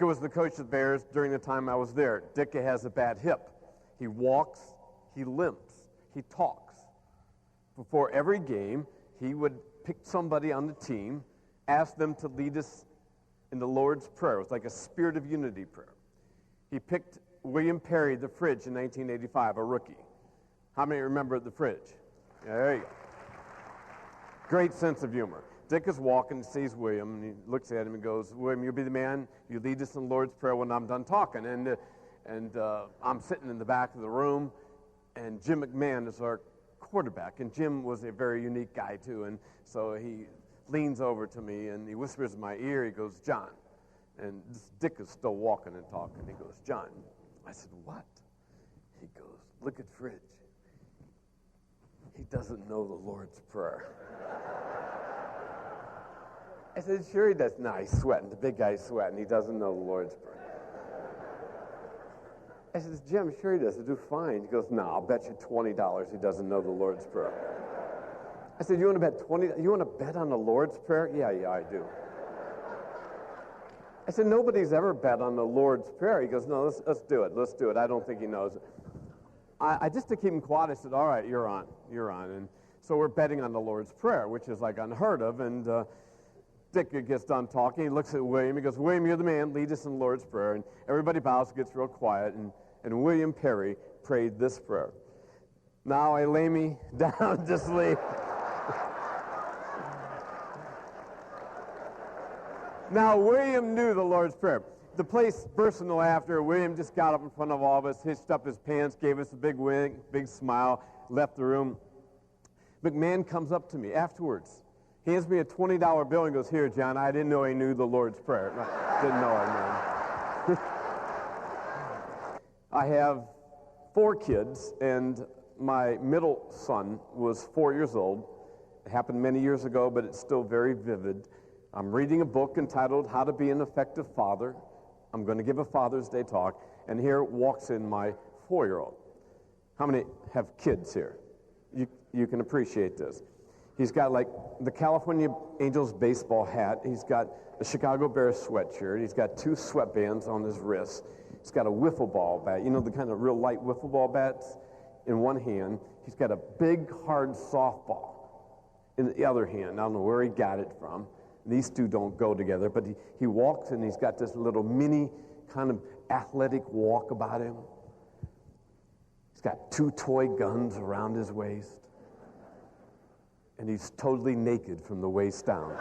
Dick was the coach of the Bears during the time I was there. Dick has a bad hip. He walks, he limps, he talks. Before every game, he would pick somebody on the team, ask them to lead us in the Lord's Prayer. It was like a spirit of unity prayer. He picked William Perry, the Fridge, in 1985, a rookie. How many remember the Fridge? Yeah, there you go. Great sense of humor. Dick is walking, sees William, and he looks at him and goes, William, you be the man, you lead us in the Lord's Prayer when I'm done talking. And I'm sitting in the back of the room, and Jim McMahon is our quarterback. And Jim was a very unique guy, too. And so he leans over to me, and he whispers in my ear, he goes, John. And Dick is still walking and talking. He goes, John. I said, what? He goes, look at Fridge. He doesn't know the Lord's Prayer. I said, sure he does. No, he's sweating. The big guy's sweating. He doesn't know the Lord's Prayer. I said, Jim, sure he does. He'll do fine. He goes, no, I'll bet you $20 he doesn't know the Lord's Prayer. I said, you want to bet $20? You want to bet on the Lord's Prayer? Yeah, I do. I said, nobody's ever bet on the Lord's Prayer. He goes, no, let's do it. Let's do it. I don't think he knows it. I just to keep him quiet, I said, all right, you're on. And so we're betting on the Lord's Prayer, which is like unheard of. And Dick gets done talking. He looks at William. He goes, William, you're the man. Lead us in the Lord's Prayer. And everybody bows, gets real quiet. And William Perry prayed this prayer. Now I lay me down to sleep. Now, William knew the Lord's Prayer. The place burst into laughter. William just got up in front of all of us, hitched up his pants, gave us a big wink, big smile, left the room. McMahon comes up to me afterwards, hands me a $20 bill and goes, here, John, I didn't know he knew the Lord's Prayer. I didn't know it, man. I have 4 kids, and my middle son was 4 years old. It happened many years ago, but it's still very vivid. I'm reading a book entitled How to Be an Effective Father. I'm going to give a Father's Day talk, and here walks in my 4-year-old. How many have kids here? You can appreciate this. He's got like the California Angels baseball hat. He's got a Chicago Bears sweatshirt. He's got 2 sweatbands on his wrists. He's got a wiffle ball bat, you know, the kind of real light wiffle ball bats in one hand. He's got a big, hard softball in the other hand. I don't know where he got it from. These two don't go together, but he walks and he's got this little mini kind of athletic walk about him. He's got 2 toy guns around his waist. And he's totally naked from the waist down.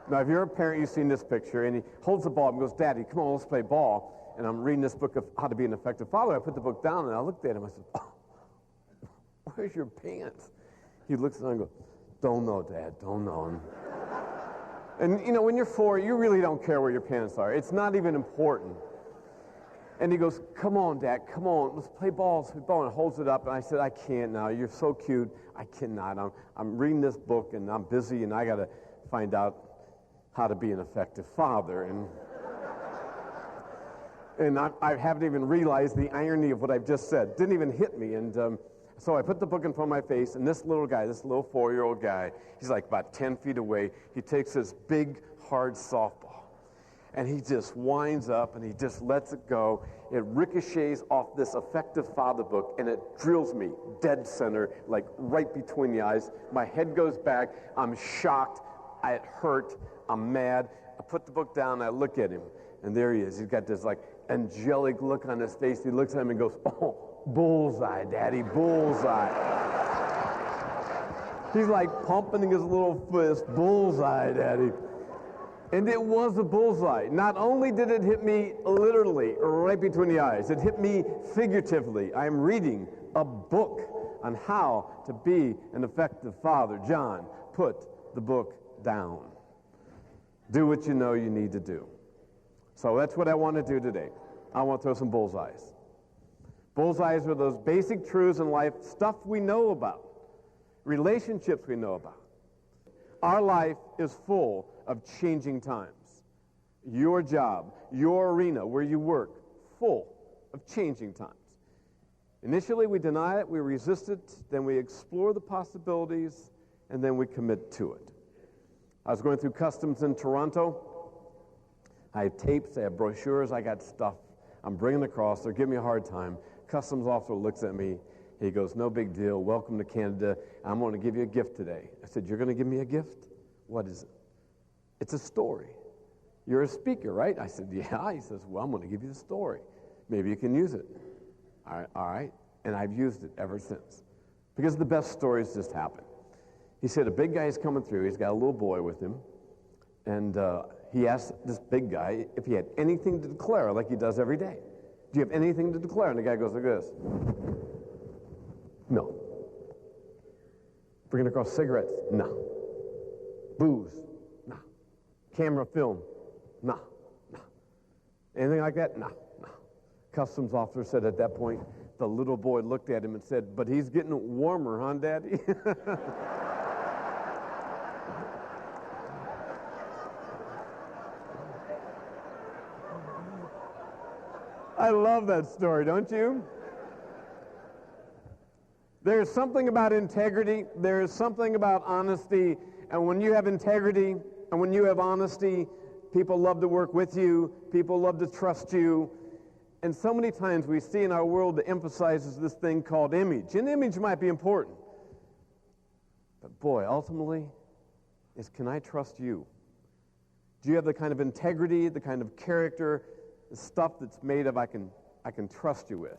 Now, if you're a parent, you've seen this picture, and he holds the ball and goes, Daddy, come on, let's play ball. And I'm reading this book of How to Be an Effective Father. I put the book down, and I looked at him. I said, oh, where's your pants? He looks at me and goes, don't know, Dad, don't know. And, you know, when you're 4, you really don't care where your pants are. It's not even important. And he goes, come on, Dad, come on, let's play ball. Let's play ball. And holds it up, and I said, I can't now. You're so cute. I cannot. I'm reading this book, and I'm busy, and I got to find out how to be an effective father. And I haven't even realized the irony of what I've just said. Didn't even hit me. And so I put the book in front of my face, and this little guy, this little 4-year-old guy, he's like about 10 feet away. He takes this big, hard softball, and he just winds up, and he just lets it go. It ricochets off this Effective Father book, and it drills me dead center, like right between the eyes. My head goes back. I'm shocked. It hurt. I'm mad. I put the book down, and I look at him, and there he is. He's got this, like, angelic look on his face. He looks at him and goes, oh, bullseye, Daddy, bullseye. He's like pumping his little fist, bullseye, Daddy. And it was a bullseye. Not only did it hit me literally right between the eyes, it hit me figuratively. I'm reading a book on how to be an effective father. John, put the book down. Do what you know you need to do. So that's what I want to do today. I want to throw some bullseyes. Bullseyes are those basic truths in life, stuff we know about, relationships we know about. Our life is full of changing times. Your job, your arena, where you work, full of changing times. Initially, we deny it, we resist it, then we explore the possibilities, and then we commit to it. I was going through customs in Toronto. I have tapes, I have brochures, I got stuff. I'm bringing it across. They're giving me a hard time. Customs officer looks at me. He goes, no big deal. Welcome to Canada. I'm going to give you a gift today. I said, you're going to give me a gift? What is it? It's a story. You're a speaker, right? I said, yeah. He says, well, I'm going to give you the story. Maybe you can use it. All right. And I've used it ever since. Because the best stories just happen. He said, a big guy's coming through. He's got a little boy with him. And he asked this big guy if he had anything to declare like he does every day. Do you have anything to declare? And the guy goes like this. No. Bringing across cigarettes? No. Booze? No. Camera film? No. Anything like that? No. Customs officer said at that point, the little boy looked at him and said, but he's getting warmer, huh, Daddy? I love that story, don't you? There's something about integrity. There's something about honesty. And when you have integrity and when you have honesty, people love to work with you. People love to trust you. And so many times we see in our world that emphasizes this thing called image. And image might be important. But boy, ultimately, is can I trust you? Do you have the kind of integrity, the kind of character, the stuff that's made of I can trust you with?